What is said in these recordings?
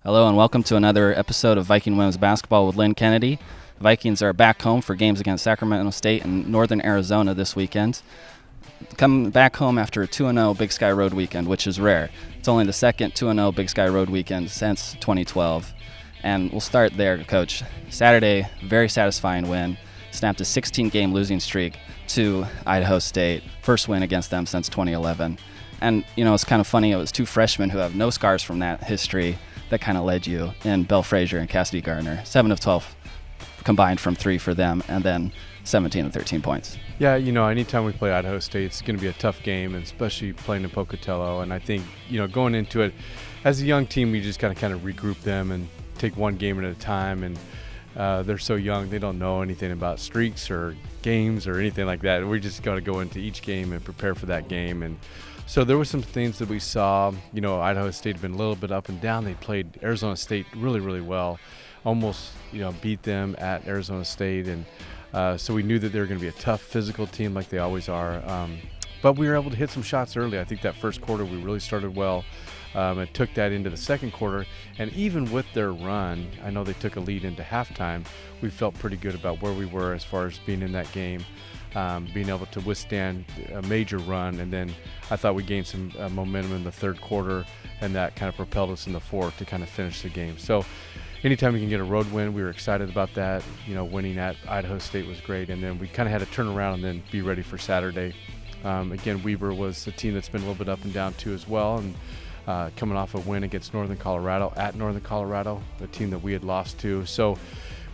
Hello and welcome to another episode of Viking Women's Basketball with Lynn Kennedy. The Vikings are back home for games against Sacramento State and Northern Arizona this weekend. Coming back home after a 2-0 Big Sky Road weekend, which is rare. It's only the second 2-0 Big Sky Road weekend since 2012. And we'll start there, Coach. Saturday, very satisfying win. Snapped a 16-game losing streak to Idaho State. First win against them since 2011. And, it's kind of funny. It was two freshmen who have no scars from that history that kind of led you in Belle Frazier and Cassidy Gardner. 7 of 12 combined from three for them, and then 17 of 13 points. Yeah, anytime we play Idaho State, it's going to be a tough game, and especially playing in Pocatello. And I think, going into it, as a young team, we just got to kind of regroup them and take one game at a time. And they're so young, they don't know anything about streaks or games or anything like that. We just got to go into each game and prepare for that game. And so there were some things that we saw. Idaho State had been a little bit up and down. They played Arizona State really, really well. Almost, beat them at Arizona State. And so we knew that they were going to be a tough physical team like they always are. But we were able to hit some shots early. I think that first quarter we really started well. And took that into the second quarter. And even with their run, I know they took a lead into halftime, we felt pretty good about where we were as far as being in that game. Being able to withstand a major run, and then I thought we gained some momentum in the third quarter, and that kind of propelled us in the fourth to kind of finish the game. So anytime we can get a road win, we were excited about that. Winning at Idaho State was great, and then we kind of had to turn around and then be ready for Saturday. Again, Weber was a team that's been a little bit up and down too as well, and coming off a win against Northern Colorado at Northern Colorado, a team that we had lost to. So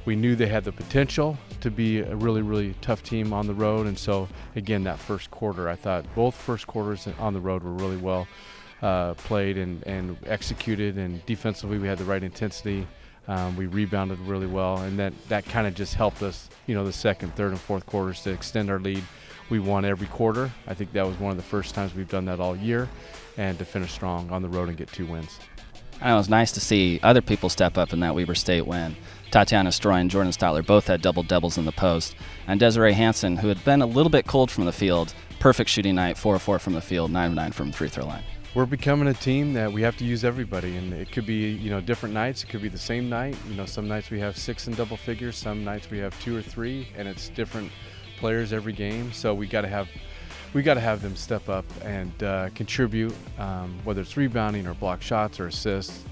we knew they had the potential to be a really, really tough team on the road. And so, again, that first quarter, I thought both first quarters on the road were really well played and executed. And defensively, we had the right intensity. We rebounded really well. And that kind of just helped us, the second, third, and fourth quarters to extend our lead. We won every quarter. I think that was one of the first times we've done that all year. And to finish strong on the road and get 2 wins. I know, it was nice to see other people step up in that Weber State win. Tatiana Stroy and Jordan Stotler both had double-doubles in the post. And Desiree Hansen, who had been a little bit cold from the field, perfect shooting night, 4 of 4 from the field, 9 of 9 from the free throw line. We're becoming a team that we have to use everybody, and it could be, different nights. It could be the same night. Some nights we have 6 in double figures, some nights we have 2 or 3, and it's different players every game. So we got to have them step up and contribute, whether it's rebounding or block shots or assists.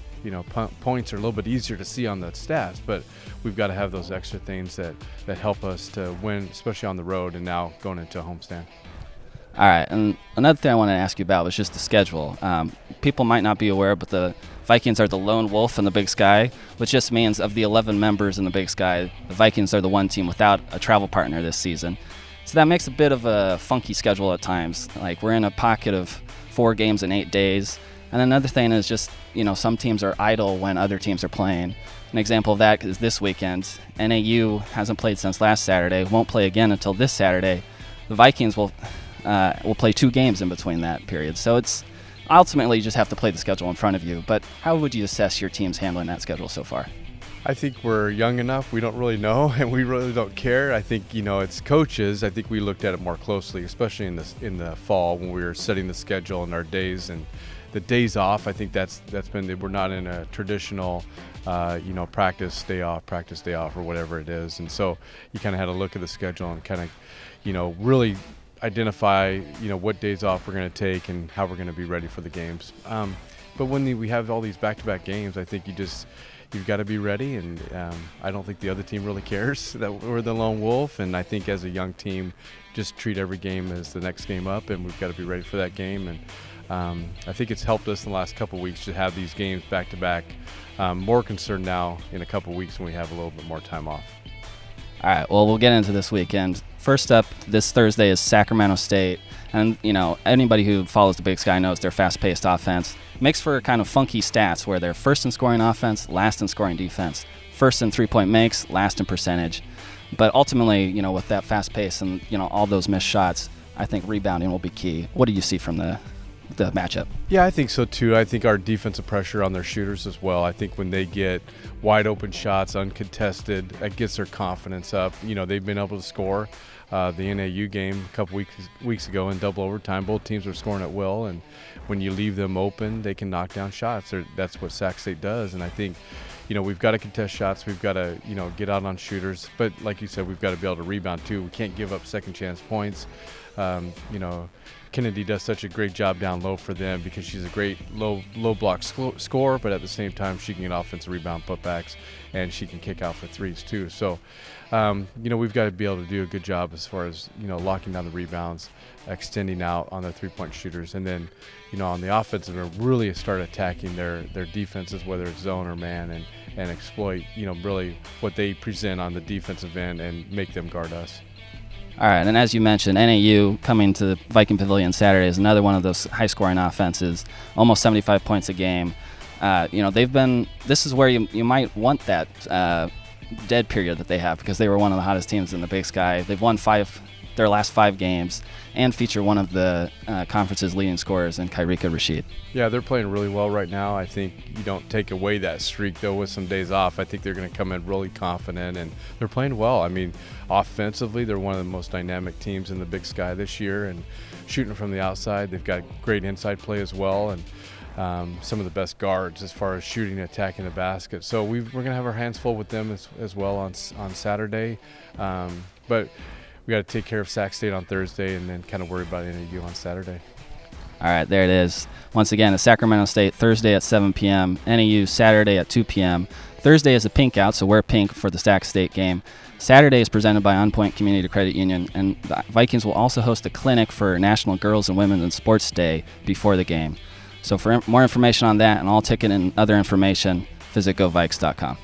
Points are a little bit easier to see on the stats, but we've got to have those extra things that help us to win, especially on the road and now going into a homestand. All right, and another thing I wanted to ask you about was just the schedule. People might not be aware, but the Vikings are the lone wolf in the Big Sky, which just means of the 11 members in the Big Sky, the Vikings are the one team without a travel partner this season. So that makes a bit of a funky schedule at times. Like, we're in a pocket of 4 games in 8 days. And another thing is just, some teams are idle when other teams are playing. An example of that is this weekend. NAU hasn't played since last Saturday, won't play again until this Saturday. The Vikings will play 2 games in between that period. So it's ultimately you just have to play the schedule in front of you. But how would you assess your teams handling that schedule so far? I think we're young enough. We don't really know, and we really don't care. I think, it's coaches. I think we looked at it more closely, especially in the fall when we were setting the schedule and our days and the days off. I think that's been, we're not in a traditional, practice day off, or whatever it is. And so you kind of had to look at the schedule and kind of, really identify, what days off we're going to take and how we're going to be ready for the games. But when we have all these back-to-back games, I think you've got to be ready, and I don't think the other team really cares that we're the lone wolf. And I think as a young team, just treat every game as the next game up, and we've got to be ready for that game. And I think it's helped us in the last couple of weeks to have these games back-to-back. More concerned now in a couple of weeks when we have a little bit more time off. All right, well, we'll get into this weekend. First up, this Thursday is Sacramento State. And, anybody who follows the Big Sky knows their fast-paced offense makes for kind of funky stats where they're first in scoring offense, last in scoring defense, first in three-point makes, last in percentage. But ultimately, with that fast pace and, all those missed shots, I think rebounding will be key. What do you see from the the matchup. Yeah, I think so too. I think our defensive pressure on their shooters as well. I think when they get wide open shots, uncontested, that gets their confidence up. They've been able to score. The NAU game a couple weeks ago in double overtime, both teams were scoring at will, and when you leave them open, they can knock down shots. That's what Sac State does, and I think we've got to contest shots. We've got to get out on shooters, but like you said, we've got to be able to rebound too. We can't give up second chance points. Kennedy does such a great job down low for them because she's a great low block scorer, but at the same time she can get offensive rebound putbacks and she can kick out for threes too. So we've got to be able to do a good job as far as locking down the rebounds, extending out on the 3-point shooters, and then on the offensive end really start attacking their defenses, whether it's zone or man, and exploit really what they present on the defensive end and make them guard us. All right, and as you mentioned, NAU coming to the Viking Pavilion Saturday is another one of those high-scoring offenses, almost 75 points a game. This is where you might want that dead period that they have because they were one of the hottest teams in the Big Sky. They've won their last 5 games and feature one of the conference's leading scorers in Kairika Rashid. Yeah, they're playing really well right now. I think you don't take away that streak, though, with some days off. I think they're going to come in really confident, and they're playing well. I mean, offensively, they're one of the most dynamic teams in the Big Sky this year, and shooting from the outside, they've got great inside play as well, and some of the best guards as far as shooting and attacking the basket. So we're going to have our hands full with them as well on Saturday. But we got to take care of Sac State on Thursday and then kind of worry about NAU on Saturday. All right, there it is. Once again, it's Sacramento State Thursday at 7 p.m., NAU Saturday at 2 p.m. Thursday is a pink out, so wear pink for the Sac State game. Saturday is presented by On Point Community Credit Union, and the Vikings will also host a clinic for National Girls and Women in Sports Day before the game. So for more information on that and all ticket and other information, visit govikes.com.